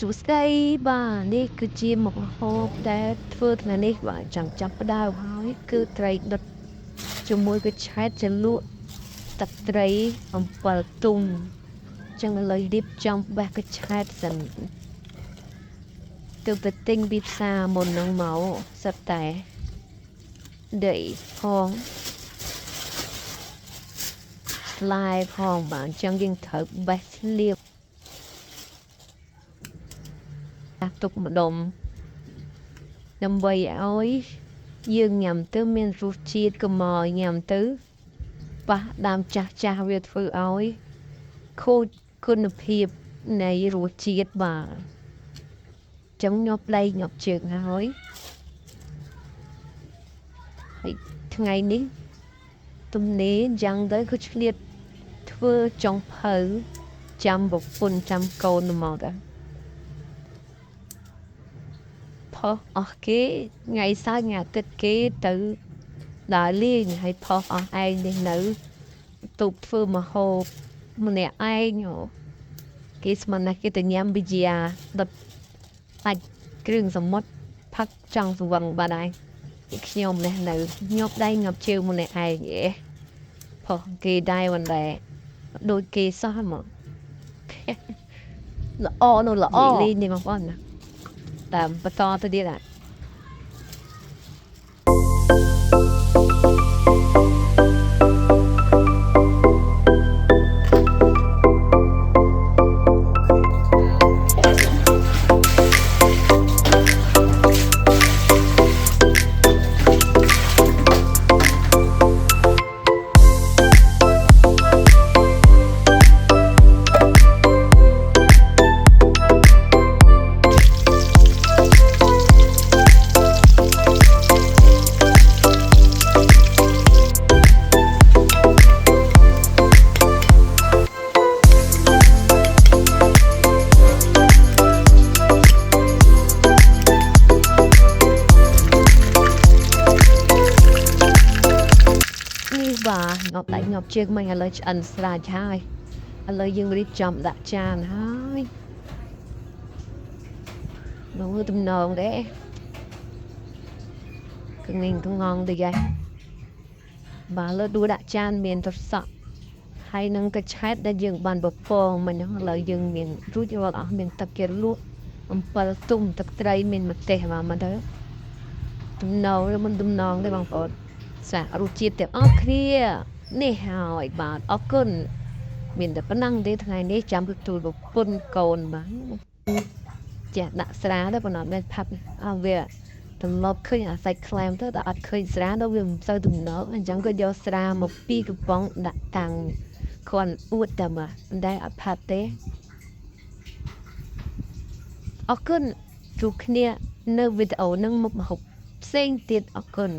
សួស្តីបាទនេះគឺជាមុខម្ហូបដែលធ្វើថ្ងៃនេះបាទចង់ចាប់ផ្ដើមហើយគឺត្រីដុតជាមួយកញ្ឆែតជ្រលក់ទឹកត្រីអំពិលទុំចឹងឥឡូវរៀបចំបេះកញ្ឆែតសិនទៅទៅទិញពីផ្សារមុននឹងមកសិតតែដីផងស្លាយផងបាទចឹងយើងត្រូវបេះស្លៀកទុកម្ដុំដើម្បីឲ្យយើងញ៉ាំទៅមានរសជាតិកុំឲ្យញ៉ាំទៅប៉ះដើមចាស់វាធ្វើឲ្យខូចគុណភាពនៃរសជាតិបាទចឹងញាប់ដៃញាប់ជើងហើយថ្ងៃនេះទំនេរយ៉ាងទៅគឺឆ្លៀតធ្វើចុងភៅចាំប្រពន្ធចាំកូនមកដែរផុសអស់គេថ្ងៃសៅរ៍ថ្ងៃអាទិត្យគេទៅដើរលេងហើយផុសអស់ឯងនេះនៅទូបធ្វើម្ហូបម្នាក់ឯងគេស្មានណាស់គេទៅញ៉ាំប៊ីយ៉ាដុតសាច់គ្រឿងសមុទ្រផឹកចង់ស្វឹងបាត់ហើយខ្ញុំនេះនៅញាប់ដៃញាប់ជើងម្នាក់ឯងផុសគេដែរមិនដែរដូចគេសោះហ្មងល្អនោះល្អលេងនេះបងប្អូនណាតាមបន្តទៅទៀតអាបាទងាប់ដៃងាប់ជើងមិញឥឡូវឆ្អិនស្រាច់ហើយឥឡូវយើងរៀបចំដាក់ចានហើយនោះទំនងដែរកងកងងទៅយ៉ាបាទលើដួដាក់ចានមានត្រសក់ហើយនឹងកញ្ឆែតដែលយើងបានបពងមិញហ្នឹងឥឡូវយើងមានរួចរាល់អស់មានទឹកគេលក់អំពិលទុំទឹកត្រីមានម្ទេសបាទមកទៅទំនងឬមិនទំនងទេបងប្អូនសារសជាតិទាំងអស់គ្នានេះហើយបាទអរគុណមានតែប៉ុណ្ណឹងទេថ្ងៃនេះចាំទទួលប្រពន្ធកូនបាទចាដាក់ស្រាទៅប៉ុន្តែមិនផាប់អស់វាទំលប់ឃើញអាសាច់ខ្លែមទៅតែអត់ឃើញស្រាដល់វាមិនសូវទំនងអញ្ចឹងក៏យកស្រាមកពីកំប៉ុងដាក់តាំងគ្រាន់អួតតែមកមិនដែលអត់ផាត់ទេអរគុណជួបគ្នានៅវីដេអូនឹងមុខម្ហូបផ្សេងទៀតអរគុណ